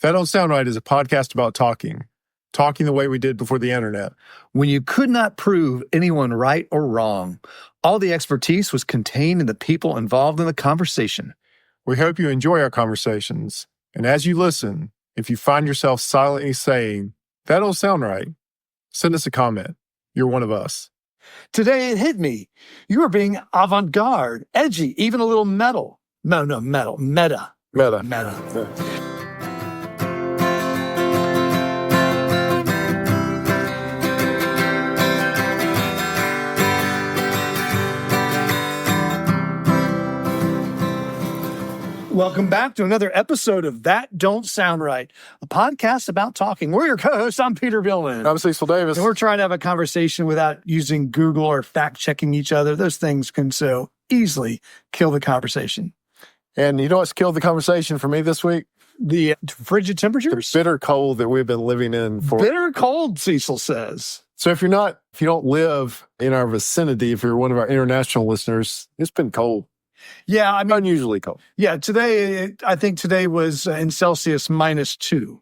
That Don't Sound Right is a podcast about talking the way we did before the internet. When you could not prove anyone right or wrong, all the expertise was contained in the people involved in the conversation. We hope you enjoy our conversations. And as you listen, if you find yourself silently saying, "That don't sound right," send us a comment. You're one of us. Today it hit me. You are being avant-garde, edgy, even a little metal. Meta. Welcome back to another episode of That Don't Sound Right, a podcast about talking. We're your co-hosts. I'm Peter Billman. I'm Cecil Davis. And we're trying to have a conversation without using Google or fact-checking each other. Those things can so easily kill the conversation. And you know what's killed the conversation for me this week? The frigid temperatures? The bitter cold that we've been living in for. Bitter cold, Cecil says. So if you don't live in our vicinity, if you're one of our international listeners, it's been cold. Yeah, I mean, unusually cold. Yeah, I think today was in Celsius -2.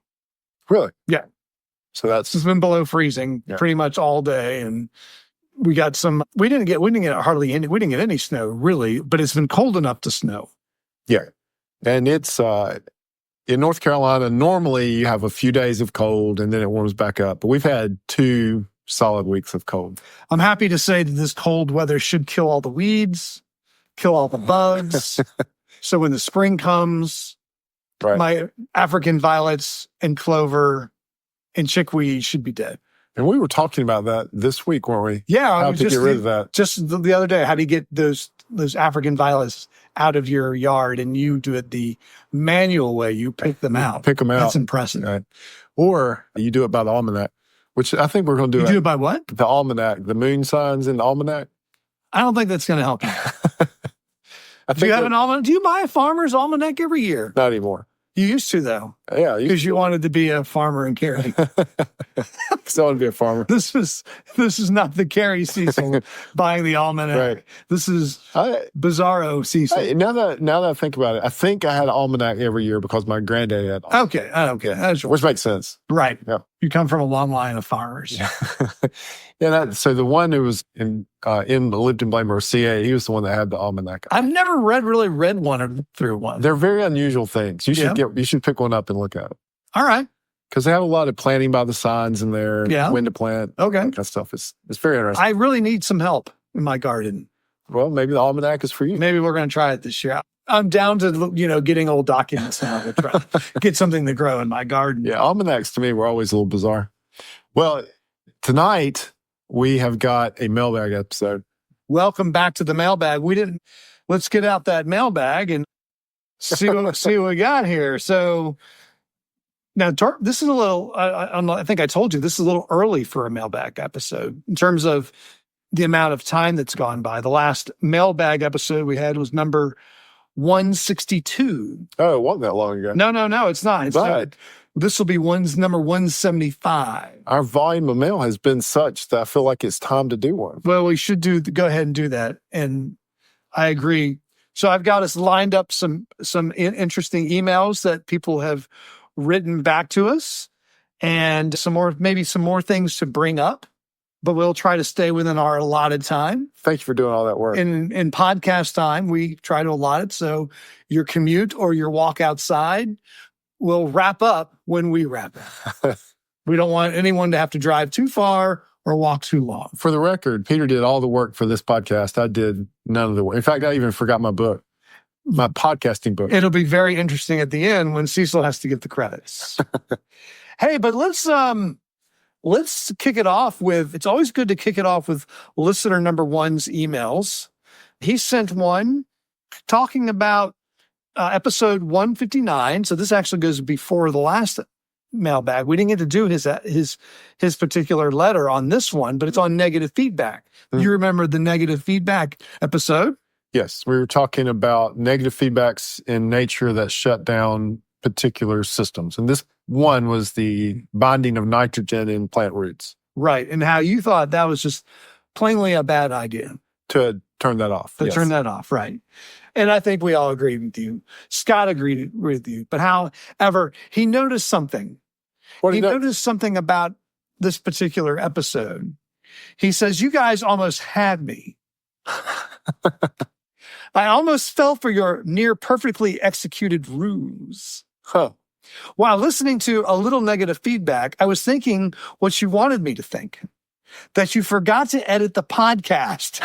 Really? Yeah. So it's been below freezing pretty much all day, and we got we didn't get any snow really, but it's been cold enough to snow. Yeah. And it's in North Carolina, normally you have a few days of cold and then it warms back up, but we've had 2 solid weeks of cold. I'm happy to say that this cold weather should kill all the weeds, kill all the bugs. So when the spring comes, right, my African violets and clover and chickweed should be dead. And we were talking about that this week, weren't we? Yeah. How to get rid of that. Just the other day, how do you get those African violets out of your yard? And you do it the manual way. You pick them out. Pick them out. That's impressive. Right. Or you do it by the almanac, which I think we're going to do. You do it by what? The almanac, the moon signs in the almanac. I don't think that's going to help you. Do you have an almanac? Do you buy a farmer's almanac every year? Not anymore. You used to, though. Yeah. Because you wanted to be a farmer in Cary. So I want to be a farmer. This is not the Cary Cecil buying the almanac. Right. This is Bizarro Cecil. Now that I think about it, I think I had an almanac every year because my granddad had. Okay. Which makes sense. Right. Yeah. You come from a long line of farmers. Yeah. So the one who was lived in Blamer, CA, he was the one that had the almanac. I've never really read one or through one. They're very unusual things. You should pick one up and look at it. All right. Because they have a lot of planting by the signs in there. Yeah. When to plant. Okay. That kind of stuff. It's very interesting. I really need some help in my garden. Well, maybe the almanac is for you. Maybe we're going to try it this year. I'm down to, getting old documents now to try get something to grow in my garden. Yeah, almanacs to me were always a little bizarre. Well, tonight we have got a mailbag episode. Welcome back to the mailbag. Let's get out that mailbag and see what we got here. So now this is a little, I think I told you, this is a little early for a mailbag episode in terms of the amount of time that's gone by. The last mailbag episode we had was number 162. Oh, it wasn't that long ago. No, it's not. Not. This will be number 175. Our volume of mail has been such that I feel like it's time to do one. Well, we should go ahead and do that. And I agree. So I've got us lined up some interesting emails that people have written back to us and maybe some more things to bring up, but we'll try to stay within our allotted time. Thank you for doing all that work. In podcast time, we try to allot it. So your commute or your walk outside will wrap up when we wrap up. We don't want anyone to have to drive too far or walk too long. For the record, Peter did all the work for this podcast. I did none of the work. In fact, I even forgot my book, my podcasting book. It'll be very interesting at the end when Cecil has to get the credits. Hey, but let's kick it off with, it's always good to kick it off with listener number 1's emails. He sent one talking about episode 159. So this actually goes before the last mailbag. We didn't get to do his particular letter on this one, but it's on negative feedback. Mm-hmm. You remember the negative feedback episode? Yes. We were talking about negative feedbacks in nature that shut down particular systems. And this one was the binding of nitrogen in plant roots. Right. And how you thought that was just plainly a bad idea. To turn that off. To Yes. turn that off, right. And I think we all agree with you. Scott agreed with you. But however, he noticed something. He noticed something about this particular episode. He says, you guys almost had me. I almost fell for your near perfectly executed ruse. Huh. While listening to a little negative feedback, I was thinking what you wanted me to think. That you forgot to edit the podcast.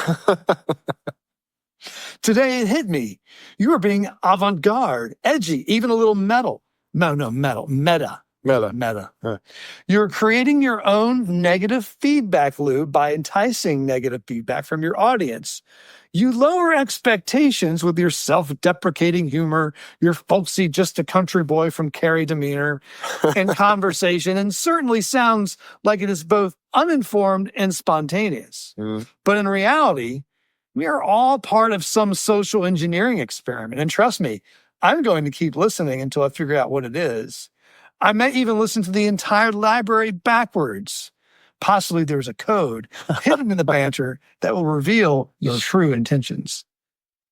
Today it hit me. You were being avant-garde, edgy, even a little metal. Meta. Huh. You're creating your own negative feedback loop by enticing negative feedback from your audience. You lower expectations with your self-deprecating humor, your folksy just a country boy from Cary demeanor and conversation, and certainly sounds like it is both uninformed and spontaneous. But in reality, we are all part of some social engineering experiment. And trust me, I'm going to keep listening until I figure out what it is. I may even listen to the entire library backwards. Possibly there's a code hidden in the banter that will reveal your true intentions.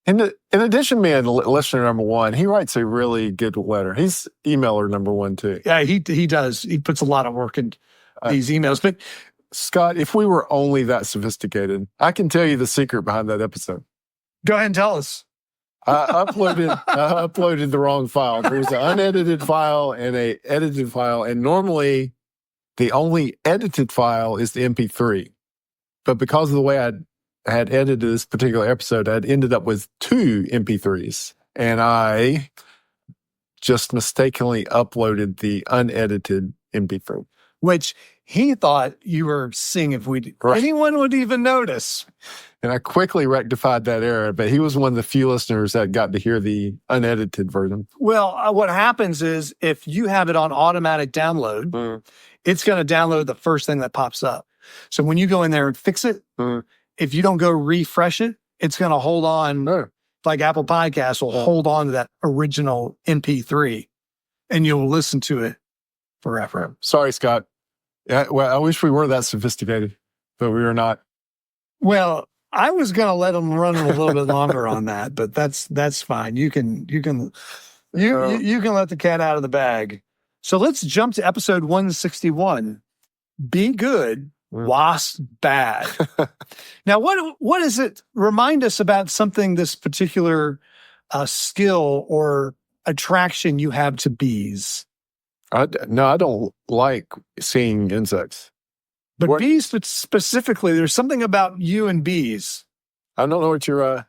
In addition, man, listener number one, he writes a really good letter. He's emailer number one, too. Yeah, he does. He puts a lot of work in these emails. But Scott, if we were only that sophisticated, I can tell you the secret behind that episode. Go ahead and tell us. I uploaded the wrong file. There was an unedited file and an edited file, and normally the only edited file is the MP3. But because of the way I had edited this particular episode, I'd ended up with 2 MP3s. And I just mistakenly uploaded the unedited MP3. Which he thought you were seeing if anyone would even notice. And I quickly rectified that error, but he was one of the few listeners that got to hear the unedited version. Well, what happens is if you have it on automatic download, it's going to download the first thing that pops up. So when you go in there and fix it, if you don't go refresh it, it's going to hold on, like Apple Podcasts will hold on to that original MP3, and you'll listen to it forever. Sorry, Scott. Yeah, well, I wish we were that sophisticated, but we were not. Well, I was going to let them run a little bit longer on that, but that's fine. You can let the cat out of the bag. So let's jump to episode 161. Be good, wasp bad. Now, what is it? Remind us about something, this particular skill or attraction you have to bees. No, I don't like seeing insects. But bees specifically, there's something about you and bees. I don't know what you're...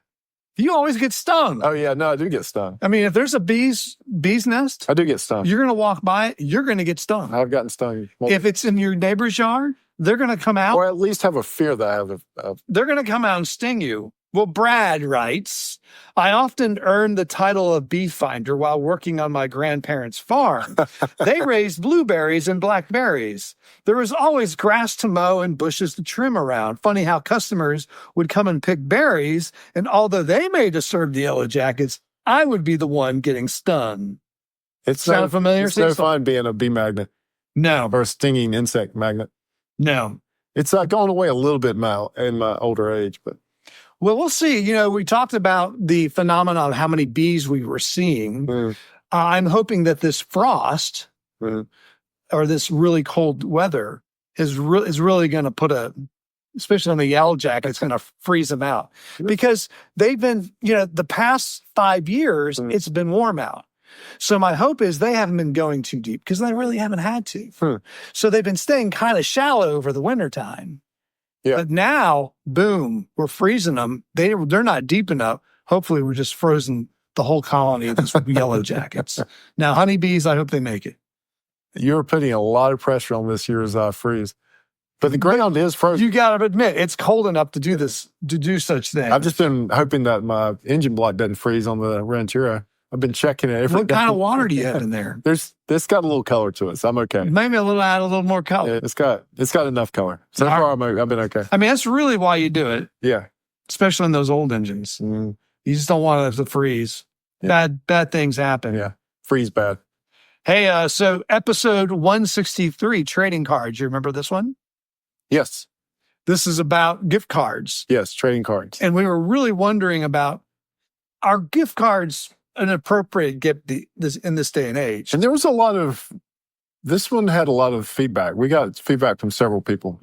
You always get stung. Oh, yeah. No, I do get stung. I mean, if there's a bee's nest... I do get stung. You're going to walk by it, you're going to get stung. I've gotten stung. If it's in your neighbor's yard, they're going to come out... Or at least have a fear that I have of... They're going to come out and sting you. Well, Brad writes, I often earned the title of bee finder while working on my grandparents' farm. They raised blueberries and blackberries. There was always grass to mow and bushes to trim around. Funny how customers would come and pick berries, and although they may disturb the yellow jackets, I would be the one getting stung. Sound familiar? It's no fun being a bee magnet. No. Or a stinging insect magnet. No. It's going away a little bit in my older age, but... Well, we'll see. You know, we talked about the phenomenon of how many bees we were seeing. I'm hoping that this frost or this really cold weather is really going to put especially on the yellow jacket, it's going to freeze them out. Because they've been, the past 5 years, it's been warm out. So my hope is they haven't been going too deep because they really haven't had to. So they've been staying kind of shallow over the wintertime. Yeah. But now, boom, we're freezing them. They're not deep enough. Hopefully, we're just frozen the whole colony of these yellow jackets. Now, honeybees, I hope they make it. You're putting a lot of pressure on this year's freeze. But the ground is frozen. You got to admit, it's cold enough to do such things. I've just been hoping that my engine block doesn't freeze on the Ranchera. I've been checking it every day. What kind of water do you have in there? It's got a little color to it, so I'm okay. Maybe add a little more color. Yeah, it's got enough color. So far, I've been okay. I mean, that's really why you do it. Yeah. Especially in those old engines. You just don't want it to freeze. Yeah. Bad things happen. Yeah. Freeze bad. Hey, so episode 163, trading cards. You remember this one? Yes. This is about gift cards. Yes, trading cards. And we were really wondering about, are gift cards an appropriate gift in this day and age? And there was this one had a lot of feedback. We got feedback from several people.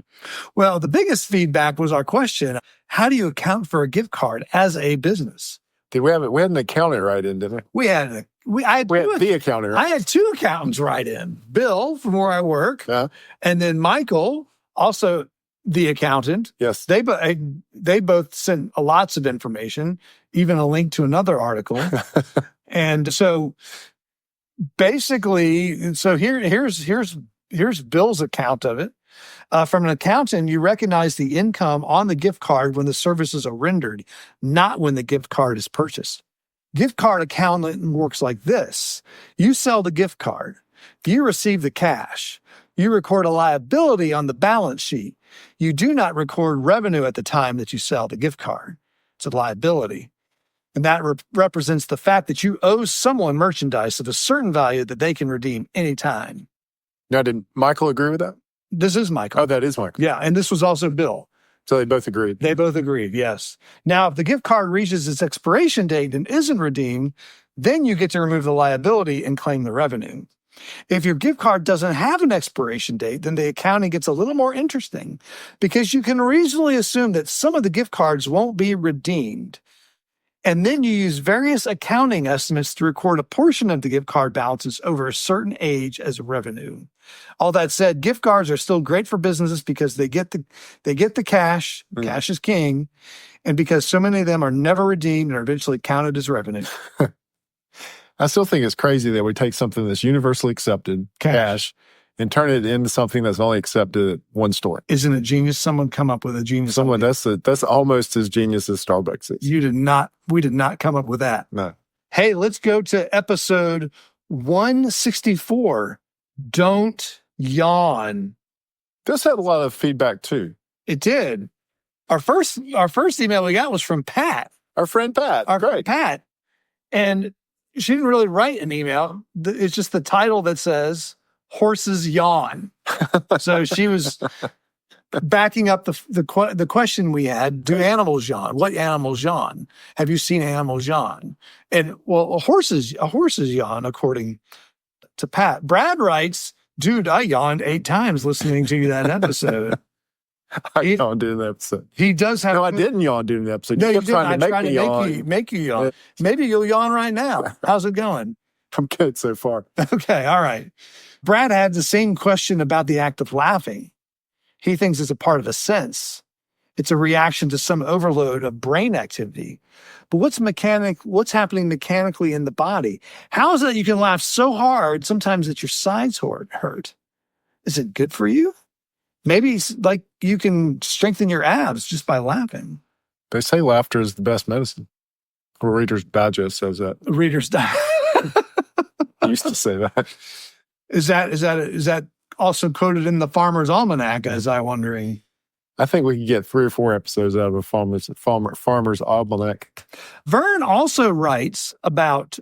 Well, the biggest feedback was our question, how do you account for a gift card as a business? We had an accountant write in, didn't we? I had the accountant. I had two accountants write in. Bill, from where I work, and then Michael, also the accountant. Yes. They both sent lots of information, even a link to another article. And so basically, here's Bill's account of it. From an accountant, you recognize the income on the gift card when the services are rendered, not when the gift card is purchased. Gift card accounting works like this. You sell the gift card. You receive the cash. You record a liability on the balance sheet. You do not record revenue at the time that you sell the gift card. It's a liability. And that represents the fact that you owe someone merchandise of a certain value that they can redeem anytime. Now, did Michael agree with that? This is Michael. Oh, that is Michael. Yeah, and this was also Bill. So they both agreed. They both agreed, yes. Now, if the gift card reaches its expiration date and isn't redeemed, then you get to remove the liability and claim the revenue. If your gift card doesn't have an expiration date, then the accounting gets a little more interesting because you can reasonably assume that some of the gift cards won't be redeemed. And then you use various accounting estimates to record a portion of the gift card balances over a certain age as revenue. All that said, gift cards are still great for businesses because they get the cash. Cash is king. And because so many of them are never redeemed and are eventually counted as revenue. I still think it's crazy that we take something that's universally accepted, cash, and turn it into something that's only accepted at one store. Isn't it genius? Someone come up with a genius. That's almost as genius as Starbucks is. We did not come up with that. No. Hey, let's go to episode 164. Don't yawn. This had a lot of feedback too. It did. Our first email we got was from Pat. Our friend Pat. Friend Pat. And she didn't really write an email. It's just the title that says horses yawn. So she was backing up the question we had. Do animals yawn? What animals yawn? Have you seen animals yawn? And well, horses yawn, according to Pat. Brad writes, dude, I yawned 8 times listening to that episode. I yawned during the episode. He does have. No, I didn't yawn during the episode. No, you kept didn't. trying to make you yawn. Maybe you'll yawn right now. How's it going? I'm good so far. Okay, all right. Brad had the same question about the act of laughing. He thinks it's a part of a sense. It's a reaction to some overload of brain activity. But what's happening mechanically in the body? How is it that you can laugh so hard sometimes that your sides hurt? Is it good for you? Maybe like you can strengthen your abs just by laughing. They say laughter is the best medicine. Reader's Digest says that. Reader's Digest. I used to say that. Is that also quoted in the Farmer's Almanac, as I'm wondering? I think we could get 3 or 4 episodes out of a Farmer's Almanac. Vern also writes about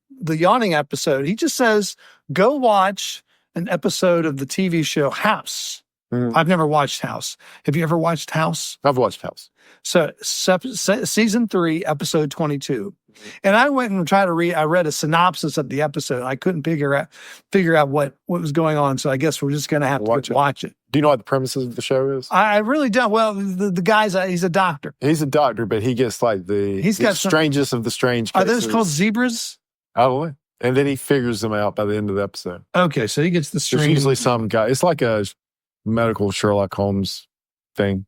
the yawning episode. He just says, go watch an episode of the TV show House. I've never watched House. Have you ever watched House? I've watched House. So season 3, episode 22. And I went and tried to read. I read a synopsis of the episode. I couldn't figure out what was going on. So I guess we're just going to have to watch it. Do you know what the premises of the show is? I really don't. Well, the guy's he's a doctor. He's a doctor, but he gets like the strangest of the strange cases. Are those called zebras? I don't know. And then he figures them out by the end of the episode. Okay, so he gets the strange. There's usually some guy. It's like a medical Sherlock Holmes thing.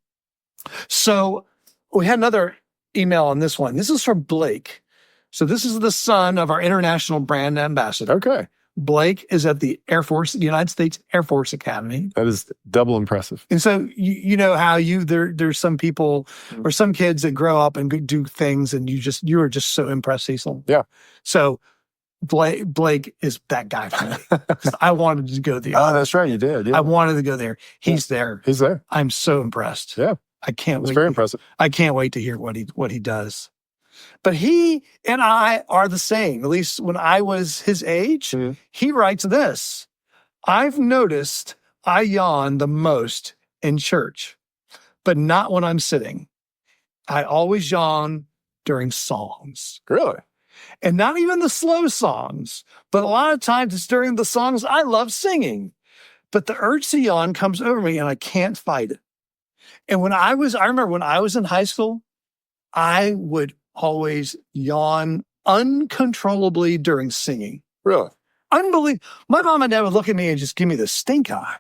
So we had another email on this one. This is from Blake. So this is the son of our international brand ambassador. Okay. Blake is at the United States Air Force Academy. That is double impressive. And so you know how there's some people or some kids that grow up and do things and you are just so impressed, Cecil. Yeah. So Blake is that guy for me. 'Cause I wanted to go there. Oh, that's right. You did. Yeah. I wanted to go there. He's there. He's there. I'm so impressed. Yeah. I can't wait. It's very impressive. I can't wait to hear what he does. But he and I are the same. At least when I was his age, he writes this. I've noticed I yawn the most in church. but not when I'm sitting. I always yawn during songs. Really? And not even the slow songs, but a lot of times it's during the songs I love singing. But the urge to yawn comes over me and I can't fight it. And I remember when I was in high school, I would always yawn uncontrollably during singing. Really? Unbelievable. My mom and dad would look at me and just give me the stink eye.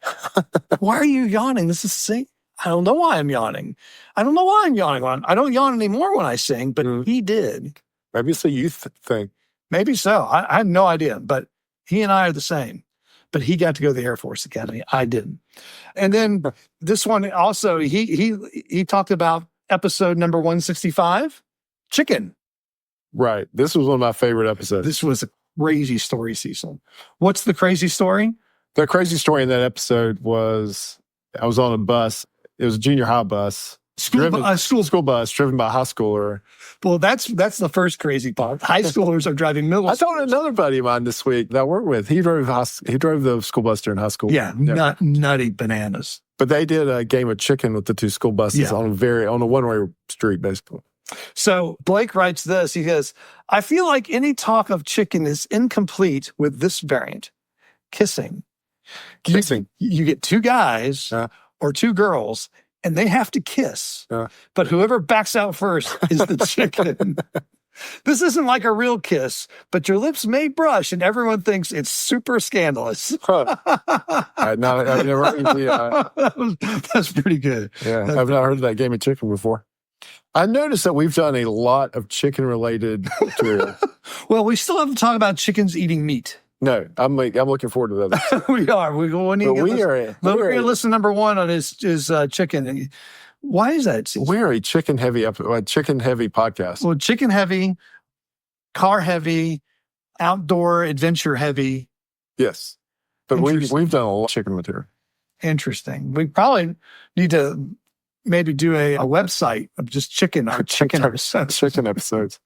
Why are you yawning? This is sing. I don't know why I'm yawning. I don't know why I'm yawning. I don't yawn anymore when I sing, but he did. Maybe it's a youth thing. Maybe so. I have no idea, but he and I are the same. But he got to go to the Air Force Academy. I didn't. And then this one also, he talked about episode number 165, chicken. Right. This was one of my favorite episodes. This was a crazy story, Cecil. What's the crazy story? The crazy story in that episode was I was on a bus. It was a junior high bus. School bus driven by a high schooler. Well, that's the first crazy part. High schoolers are driving middle. I told another buddy of mine this week that I work with. He drove the school bus during high school. Yeah, nutty bananas. But they did a game of chicken with the two school buses on a one-way street, basically. So Blake writes this. He says, I feel like any talk of chicken is incomplete with this variant. Kissing. You get two guys or two girls, and they have to kiss. But whoever backs out first is the chicken. This isn't like a real kiss, but your lips may brush, and everyone thinks it's super scandalous. I've never heard That's pretty good. Yeah, I've not heard of that game of chicken before. I noticed that we've done a lot of chicken-related material. Well, we still have to talk about chickens eating meat. No, I'm looking forward to that. We are. We're going to listen number one on his chicken. Why is that? We're a chicken-heavy podcast. Well, chicken-heavy, car-heavy, outdoor adventure-heavy. Yes, but we've done a lot of chicken material. Interesting. We probably need to maybe do a website of just chicken episodes. Chicken episodes.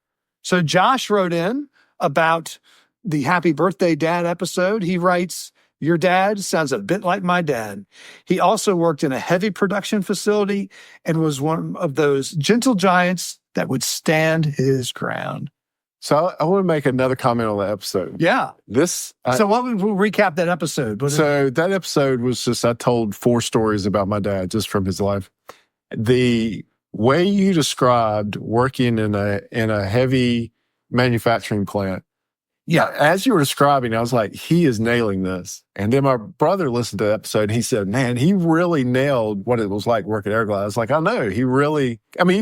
So Josh wrote in about the Happy Birthday Dad episode. He writes, your dad sounds a bit like my dad. He also worked in a heavy production facility and was one of those gentle giants that would stand his ground. So I want to make another comment on that episode. Yeah. We'll recap that episode. That episode was just, I told 4 stories about my dad just from his life. The way you described working in a heavy manufacturing plant, as you were describing, I was like, he is nailing this. And then my brother listened to the episode and he said, man, he really nailed what it was like working at Airglass. I was like, I know, he'd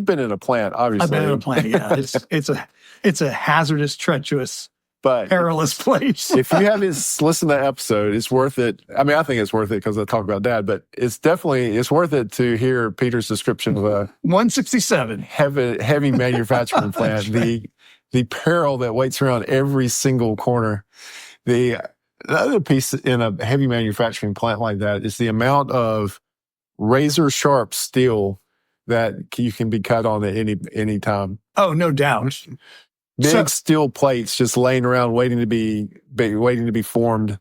been in a plant, obviously. I've been in a plant, yeah. It's a hazardous, treacherous, perilous place. If you haven't listened to that episode, it's worth it. I mean, I think it's worth it because I talk about Dad, but it's worth it to hear Peter's description of a 167 heavy manufacturing plant. The peril that waits around every single corner. The other piece in a heavy manufacturing plant like that is the amount of razor sharp steel that you can be cut on at any time. Oh, no doubt. Big steel plates just laying around waiting to be formed.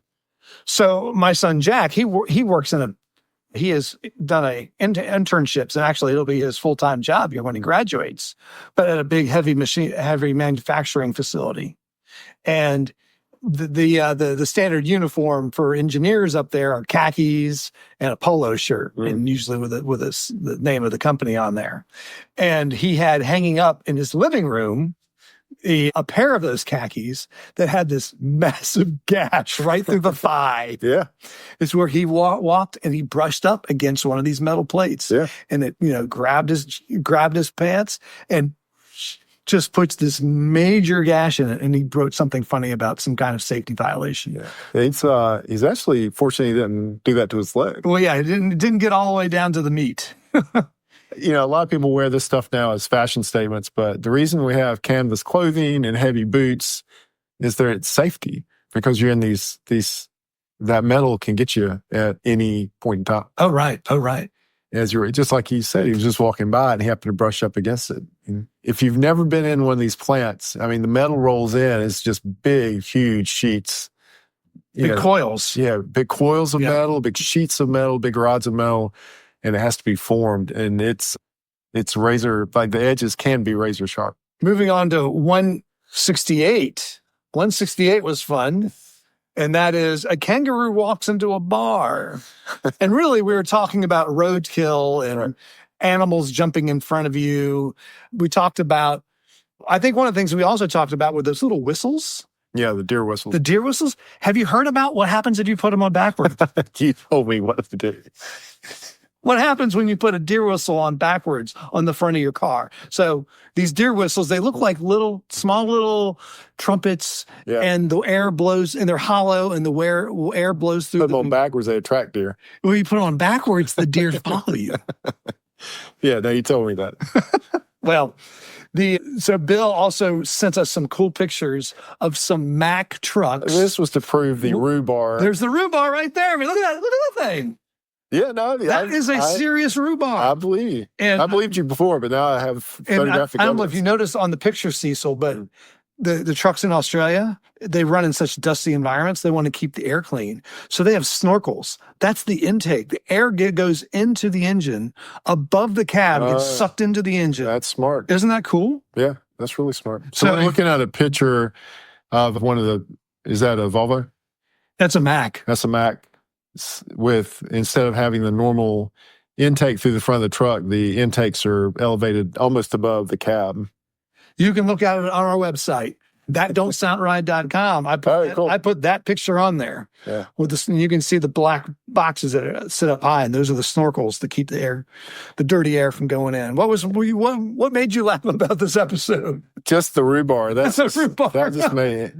So my son Jack, he works he has done internships, and actually it'll be his full-time job here when he graduates, but at a big heavy manufacturing facility. And the standard uniform for engineers up there are khakis and a polo shirt, and usually with the name of the company on there. And he had hanging up in his living room a pair of those khakis that had this massive gash right through the thigh. Yeah. It's where he walked and he brushed up against one of these metal plates. Yeah. And it grabbed his pants and just puts this major gash in it. And he wrote something funny about some kind of safety violation. Yeah. He's actually fortunate he didn't do that to his leg. Well, yeah, it didn't get all the way down to the meat. A lot of people wear this stuff now as fashion statements, but the reason we have canvas clothing and heavy boots is that it's safety, because you're in that metal can get you at any point in time. Oh, right. Just like he said, he was just walking by and he happened to brush up against it. And if you've never been in one of these plants, I mean, the metal rolls in, it's just big, huge sheets. Big coils. Yeah, big coils of metal, big sheets of metal, big rods of metal. and it has to be formed, and it's razor, like the edges can be razor sharp. Moving on to 168. 168 was fun. And that is a kangaroo walks into a bar. And really, we were talking about roadkill and animals jumping in front of you. We talked about, I think one of the things we also talked about were those little whistles. Yeah, the deer whistles. The deer whistles. Have you heard about what happens if you put them on backwards? You told me what to do. What happens when you put a deer whistle on backwards on the front of your car? So these deer whistles, they look like small little trumpets, and the air blows, and they're hollow, and the air blows through. Put them on backwards, they attract deer. When you put them on backwards, the deer follow you. Yeah, no, you told me that. Well, so Bill also sent us some cool pictures of some Mack trucks. This was to prove the rhubarb. There's the rhubarb right there. I mean, look at that thing. Yeah, no, that is a serious rhubarb. I believe you. And I believed you before, but now I have photographic I don't know if you noticed on the picture, Cecil, but the trucks in Australia, they run in such dusty environments. They want to keep the air clean. So they have snorkels. That's the intake. The air goes into the engine above the cab, gets sucked into the engine. That's smart. Isn't that cool? Yeah, that's really smart. So I'm looking at a picture of is that a Volvo? That's a Mack. That's a Mack. With, instead of having the normal intake through the front of the truck, the intakes are elevated almost above the cab. You can look at it on our website, thatdon'tsoundright.com. I put that picture on there. Yeah. You can see the black boxes that sit up high, and those are the snorkels to keep the dirty air from going in. What made you laugh about this episode? Just the rhubarb. That's a rhubarb. That just made it.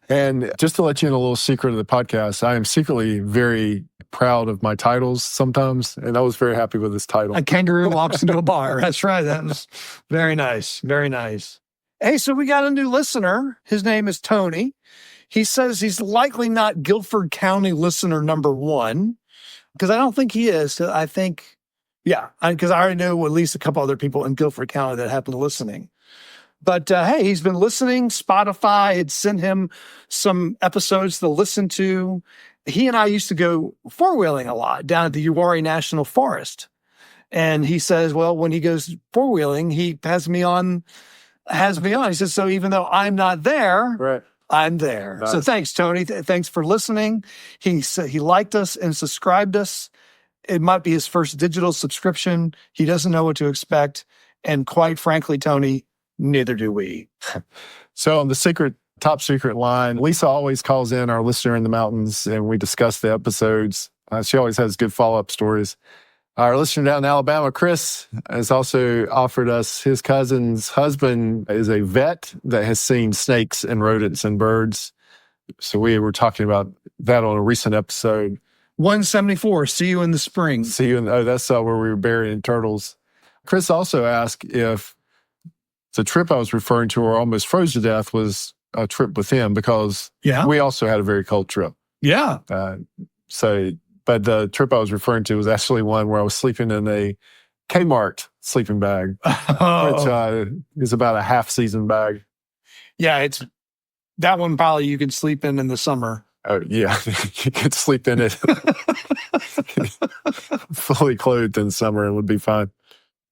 And just to let you in a little secret of the podcast, I am secretly very proud of my titles sometimes, and I was very happy with this title. A kangaroo walks into a bar. That's right. That was very nice. Very nice. Hey, so we got a new listener. His name is Tony. He says he's likely not Guilford County listener number 1, because I don't think he is. I think, because I already know at least a couple other people in Guilford County that have been listening. But hey, he's been listening. Spotify had sent him some episodes to listen to. He and I used to go four-wheeling a lot down at the Uwharrie National Forest. And he says, well, when he goes four-wheeling, he has me on. He says, so even though I'm not there, I'm there. Nice. So thanks, Tony. Thanks for listening. He said he liked us and subscribed us. It might be his first digital subscription. He doesn't know what to expect. And quite frankly, Tony, neither do we. So on the top secret line, Lisa always calls in, our listener in the mountains, and we discuss the episodes. She always has good follow-up stories. Our listener down in Alabama, Chris, has also offered us his cousin's husband is a vet that has seen snakes and rodents and birds. So we were talking about that on a recent episode. 174, see you in the spring. That's where we were burying turtles. Chris also asked if the trip I was referring to, or almost froze to death, was a trip with him, because we also had a very cold trip. Yeah. But the trip I was referring to was actually one where I was sleeping in a Kmart sleeping bag, which is about a half-season bag. Yeah, it's that one probably you could sleep in the summer. Oh, yeah. You could sleep in it fully clothed in summer and would be fine.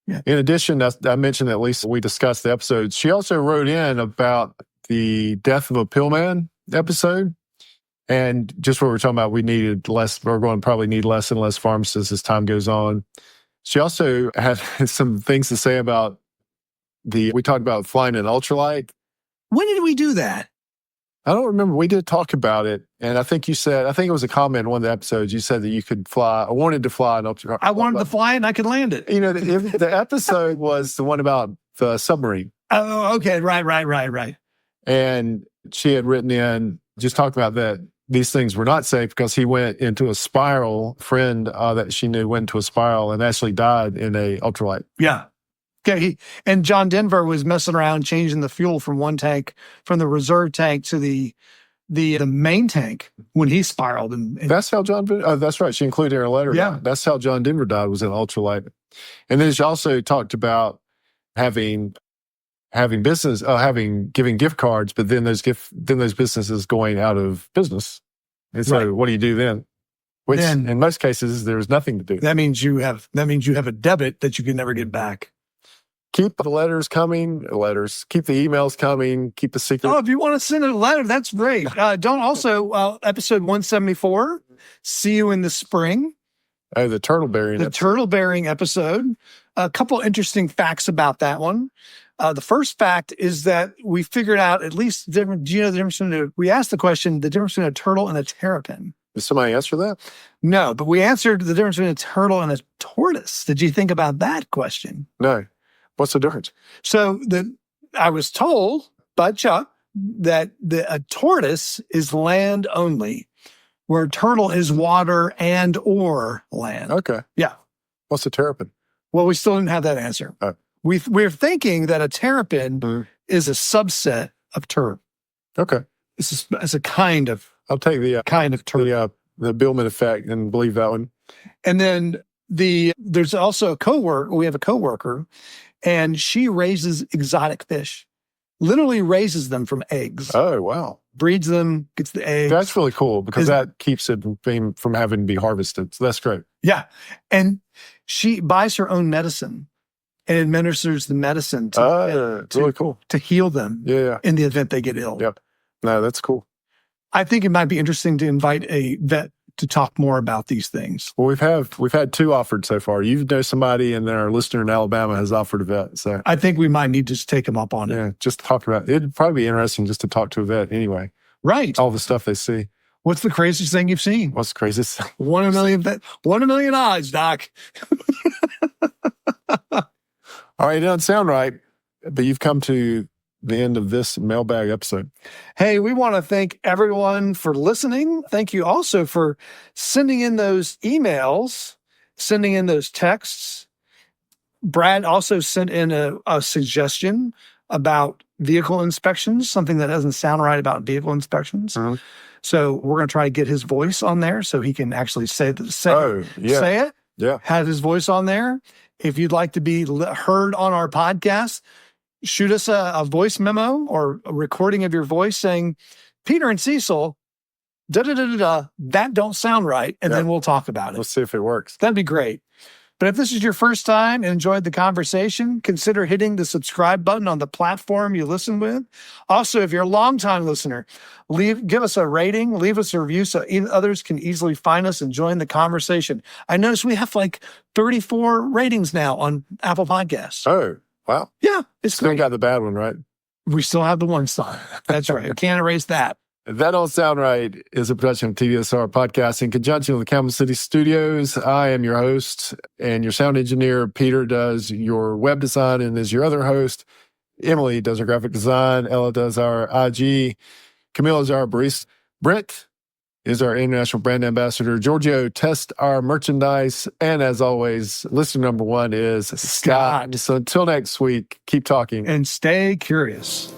Yeah. In addition, I mentioned that Lisa, we discussed the episodes. She also wrote in about the Death of a Pillman episode. And just what we're talking about, we're going to probably need less and less pharmacists as time goes on. She also had some things to say about we talked about flying an ultralight. When did we do that? I don't remember. We did talk about it. And I think it was a comment in one of the episodes. You said that you could fly, I wanted to fly an ultralight. I wanted to fly it and I could land it. You know, the episode was the one about the submarine. Oh, okay. Right. And she had written in, just talking about that. These things were not safe because he went into a spiral. Friend that she knew went into a spiral and actually died in a ultralight. Yeah. Okay. And John Denver was messing around changing the fuel from one tank, from the reserve tank to the main tank when he spiraled. And that's how John. That's right. She included in her letter. Yeah. That's how John Denver died, was in an ultralight. And then she also talked about having business, giving gift cards, but then those businesses going out of business. And so what do you do then? which then in most cases, there's nothing to do. that means you have a debit that you can never get back. Keep the letters coming, keep the emails coming, keep the secret. Oh, if you want to send a letter, that's great. Don't also, episode 174, see you in the spring. Oh, the turtle bearing. The turtle bearing episode. A couple interesting facts about that one. The first fact is that we figured out at least different. Do you know the difference between we asked the question, the difference between a turtle and a terrapin? Did somebody answer that? No, but we answered the difference between a turtle and a tortoise. Did you think about that question? No. What's the difference? So I was told by Chuck that a tortoise is land only, where a turtle is water and or land. Okay. Yeah. What's a terrapin? Well, we still didn't have that answer. Oh. We're thinking that a terrapin is a subset of turtle. Okay. It's a kind of I'll take the turtle. the Billman effect and believe that one. And then there's also we have a coworker, and she raises exotic fish. Literally raises them from eggs. Oh, wow. Breeds them, gets the eggs. That's really cool because that keeps it from having to be harvested. So that's great. Yeah. And she buys her own medicine and administers the medicine really cool. To heal them in the event they get ill. Yep. No, that's cool. I think it might be interesting to invite a vet to talk more about these things. Well, we've had 2 offered so far. You know somebody, and then our listener in Alabama has offered a vet. So I think we might need to just take them up on it. Yeah, just talk about it. It'd probably be interesting just to talk to a vet anyway. Right. All the stuff they see. What's the craziest thing you've seen? What's the craziest thing? 1 in a million odds, Doc. All right, it doesn't sound right, but you've come to the end of this mailbag episode. Hey, we want to thank everyone for listening. Thank you also for sending in those emails, sending in those texts. Brad also sent in a suggestion about vehicle inspections, something that doesn't sound right about vehicle inspections. Mm-hmm. So we're going to try to get his voice on there so he can actually say it. Yeah. Have his voice on there. If you'd like to be heard on our podcast, shoot us a voice memo or a recording of your voice saying, Peter and Cecil, that don't sound right. And then we'll talk about it. Let's see if it works. That'd be great. But if this is your first time and enjoyed the conversation, consider hitting the subscribe button on the platform you listen with. Also, if you're a longtime listener, give us a rating, leave us a review so others can easily find us and join the conversation. I noticed we have like 34 ratings now on Apple Podcasts. Oh, wow. Yeah, it's Still great. got the bad one, right? We still have the 1 star. That's right. We can't erase that. That Don't Sound Right is a production of TDSR Podcast in conjunction with the Campbell City Studios. I am your host and your sound engineer. Peter does your web design and is your other host. Emily does our graphic design. Ella does our IG. Camille is our barista. Brent is our international brand ambassador. Giorgio tests our merchandise. And as always, listener number 1 is Scott. So until next week, keep talking. And stay curious.